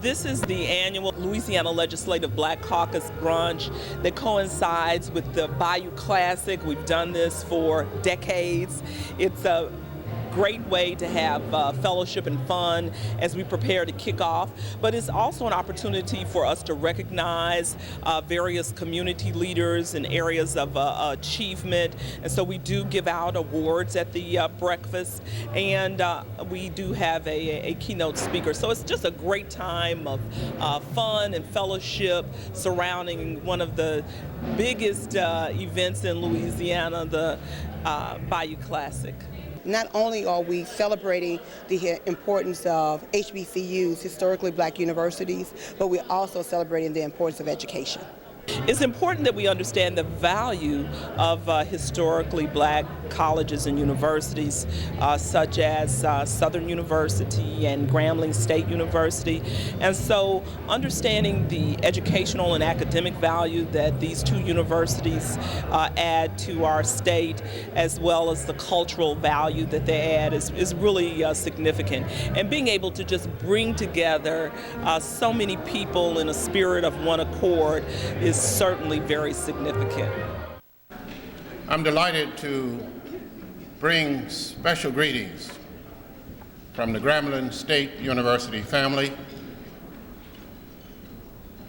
This is the annual Louisiana Legislative Black Caucus brunch that coincides with the Bayou Classic. We've done this for decades. It's a great way to have fellowship and fun as we prepare to kick off, but it's also an opportunity for us to recognize various community leaders in areas of achievement, and so we do give out awards at the breakfast, and we do have a keynote speaker. So it's just a great time of fun and fellowship surrounding one of the biggest events in Louisiana, the Bayou Classic. Not only are we celebrating the importance of HBCUs, historically black universities, but we're also celebrating the importance of education. It's important that we understand the value of historically black colleges and universities such as Southern University and Grambling State University. And so understanding the educational and academic value that these two universities add to our state, as well as the cultural value that they add, is really significant. And being able to just bring together so many people in a spirit of one accord is certainly very significant. I'm delighted to bring special greetings from the Grambling State University family,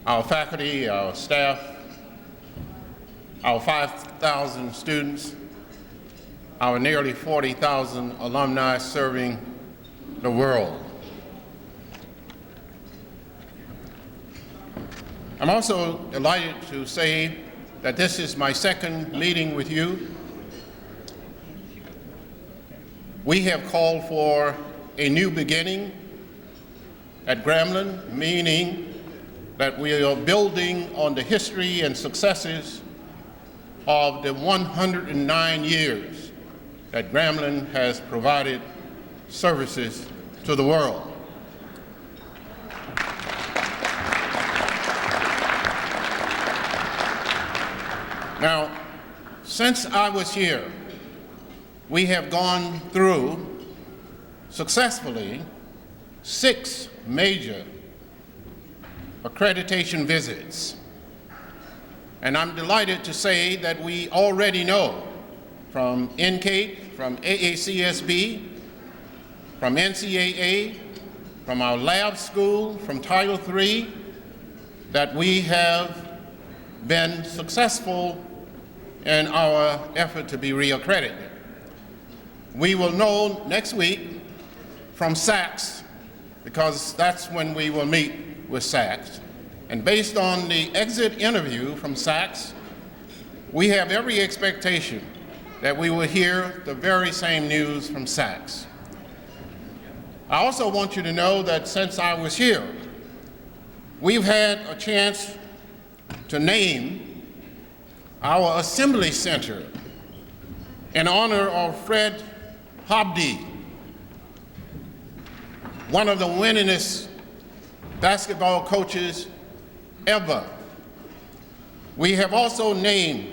our faculty, our staff, our 5,000 students, our nearly 40,000 alumni serving the world. I'm also delighted to say that this is my second meeting with you. We have called for a new beginning at Grambling, meaning that we are building on the history and successes of the 109 years that Grambling has provided services to the world. Now, since I was here, we have gone through successfully 6 major accreditation visits. And I'm delighted to say that we already know from NCATE, from AACSB, from NCAA, from our lab school, from Title III, that we have been successful in our effort to be reaccredited. We will know next week from SACS, because that's when we will meet with SACS. And based on the exit interview from SACS, we have every expectation that we will hear the very same news from SACS. I also want you to know that since I was here, we've had a chance to name our Assembly Center in honor of Fred Hobdy, one of the winningest basketball coaches ever. We have also named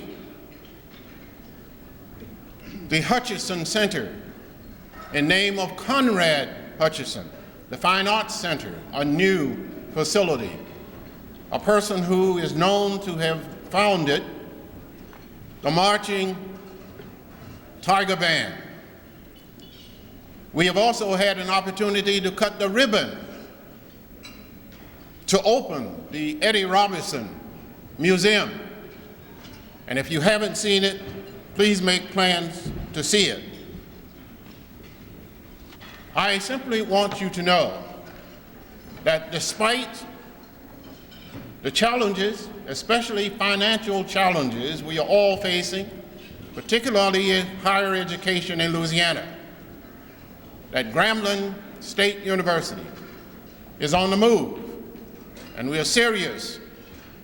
the Hutchinson Center in name of Conrad Hutchinson, the Fine Arts Center, a new facility, a person who is known to have founded the Marching Tiger Band. We have also had an opportunity to cut the ribbon to open the Eddie Robinson Museum. And if you haven't seen it, please make plans to see it. I simply want you to know that despite the challenges, especially financial challenges, we are all facing, particularly in higher education in Louisiana, that Grambling State University is on the move, and we are serious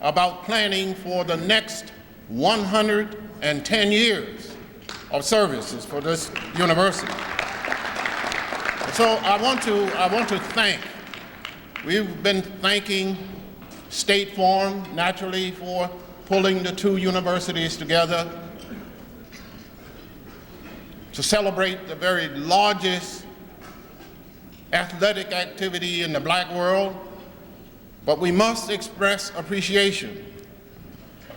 about planning for the next 110 years of services for this university. So I want to thank, we've been thanking State Farm, naturally, for pulling the two universities together to celebrate the very largest athletic activity in the black world. But we must express appreciation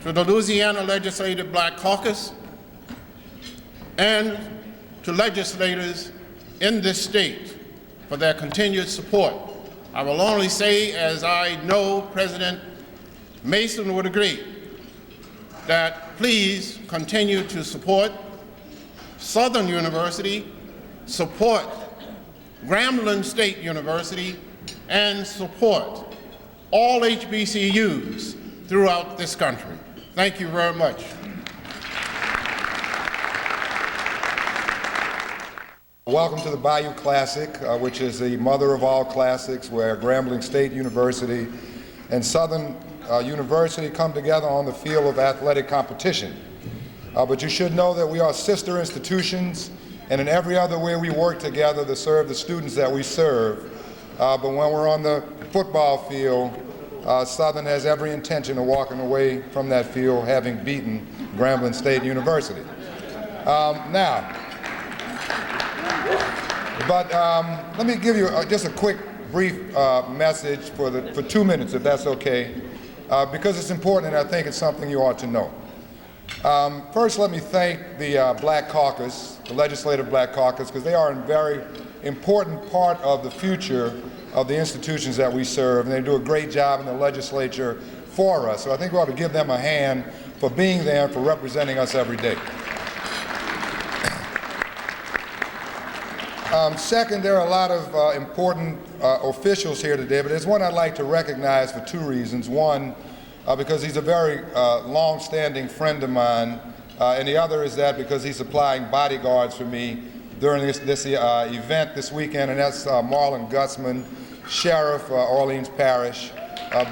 to the Louisiana Legislative Black Caucus and to legislators in this state for their continued support. I will only say, as I know President Mason would agree, that please continue to support Southern University, support Grambling State University, and support all HBCUs throughout this country. Thank you very much. Welcome to the Bayou Classic, which is the mother of all classics, where Grambling State University and Southern University come together on the field of athletic competition. But you should know that we are sister institutions, and in every other way we work together to serve the students that we serve. But when we're on the football field, Southern has every intention of walking away from that field having beaten Grambling State University. Let me give you just a quick, brief message for 2 minutes, if that's okay, because it's important and I think it's something you ought to know. First, let me thank the Black Caucus, the Legislative Black Caucus, because they are a very important part of the future of the institutions that we serve, and they do a great job in the legislature for us. So I think we ought to give them a hand for being there and for representing us every day. Second, there are a lot of important officials here today, but there's one I'd like to recognize for 2 reasons. One, because he's a very long-standing friend of mine, and the other is that because he's supplying bodyguards for me during this event this weekend, and that's Marlon Gutzman, Sheriff, Orleans Parish,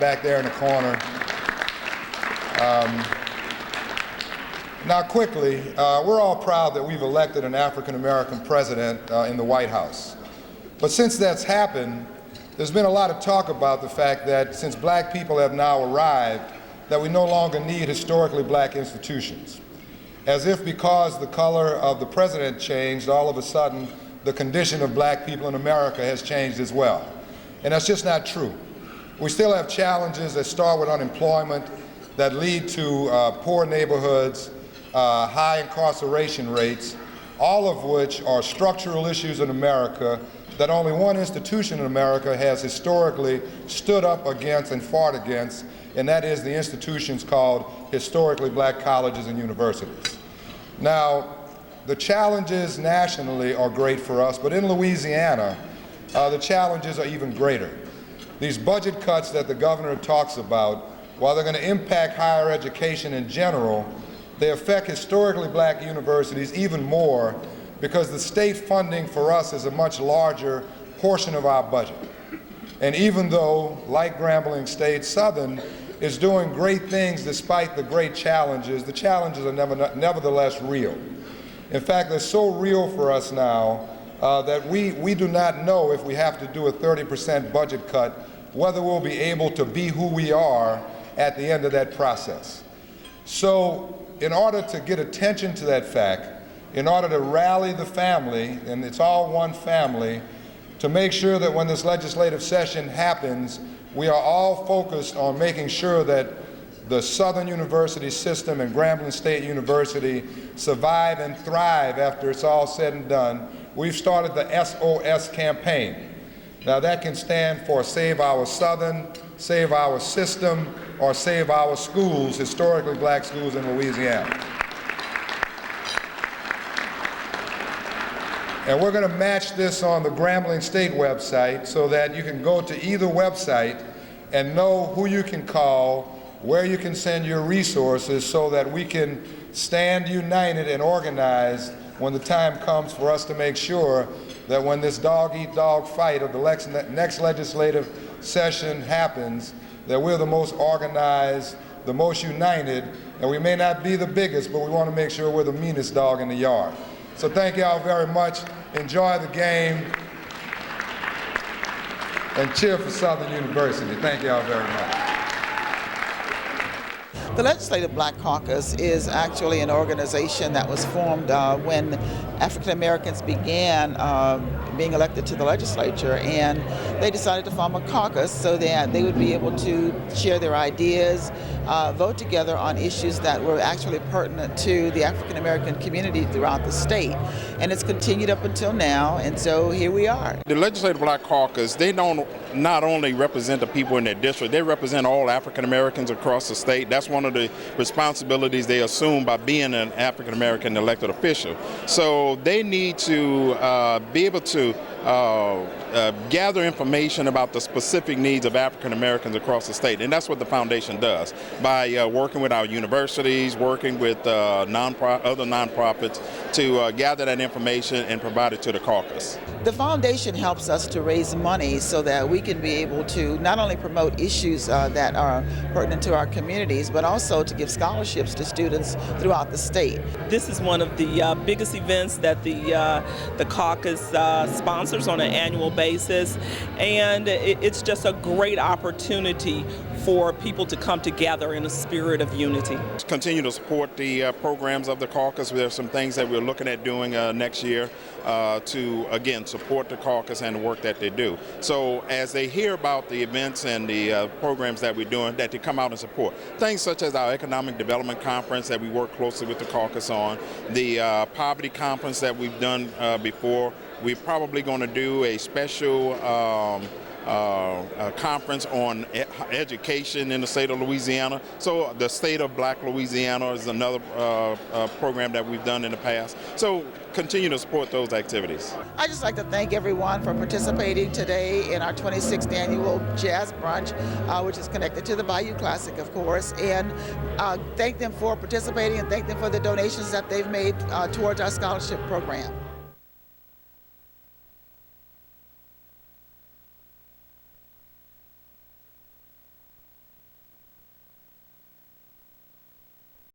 back there in the corner. Now quickly, we're all proud that we've elected an African-American president in the White House. But since that's happened, there's been a lot of talk about the fact that since black people have now arrived, that we no longer need historically black institutions. As if because the color of the president changed, all of a sudden the condition of black people in America has changed as well. And that's just not true. We still have challenges that start with unemployment, that lead to poor neighborhoods, high incarceration rates, all of which are structural issues in America that only one institution in America has historically stood up against and fought against, and that is the institutions called historically black colleges and universities. Now, the challenges nationally are great for us, but in Louisiana, the challenges are even greater. These budget cuts that the governor talks about, while they're going to impact higher education in general, they affect historically black universities even more because the state funding for us is a much larger portion of our budget. And even though, like Grambling State, Southern is doing great things despite the great challenges, the challenges are nevertheless real. In fact, they're so real for us now that we do not know if we have to do a 30% budget cut, whether we'll be able to be who we are at the end of that process. So in order to get attention to that fact, in order to rally the family, and it's all one family, to make sure that when this legislative session happens, we are all focused on making sure that the Southern University system and Grambling State University survive and thrive after it's all said and done, we've started the SOS campaign. Now that can stand for Save Our Southern, Save Our System, or Save Our Schools, historically black schools in Louisiana. And we're going to match this on the Grambling State website so that you can go to either website and know who you can call, where you can send your resources so that we can stand united and organized when the time comes for us to make sure that when this dog-eat-dog fight of the next legislative session happens, that we're the most organized, the most united, and we may not be the biggest, but we want to make sure we're the meanest dog in the yard. So thank y'all very much. Enjoy the game. And cheer for Southern University. Thank y'all very much. The Legislative Black Caucus is actually an organization that was formed when African Americans began being elected to the legislature, and they decided to form a caucus so that they would be able to share their ideas, vote together on issues that were actually pertinent to the African American community throughout the state. And it's continued up until now, and so here we are. The Legislative Black Caucus, they don't not only represent the people in their district, they represent all African Americans across the state. That's one of the responsibilities they assume by being an African American elected official. So they need to be able to gather information about the specific needs of African Americans across the state, and that's what the foundation does by working with our universities, working with other nonprofits to gather that information and provide it to the caucus. The foundation helps us to raise money so that we can be able to not only promote issues that are pertinent to our communities, but also to give scholarships to students throughout the state. This is one of the biggest events that the caucus sponsors on an annual basis, and it's just a great opportunity for people to come together in a spirit of unity. Continue to support the programs of the caucus. There are some things that we're looking at doing next year to, again, support the caucus and the work that they do. So as they hear about the events and the programs that we're doing, that they come out and support. Things such as our Economic Development Conference that we work closely with the caucus on, the Poverty Conference that we've done before. We're probably going to do a special conference on education in the state of Louisiana. So the State of Black Louisiana is another program that we've done in the past. So continue to support those activities. I'd just like to thank everyone for participating today in our 26th annual Jazz Brunch, which is connected to the Bayou Classic, of course, and thank them for participating and thank them for the donations that they've made towards our scholarship program.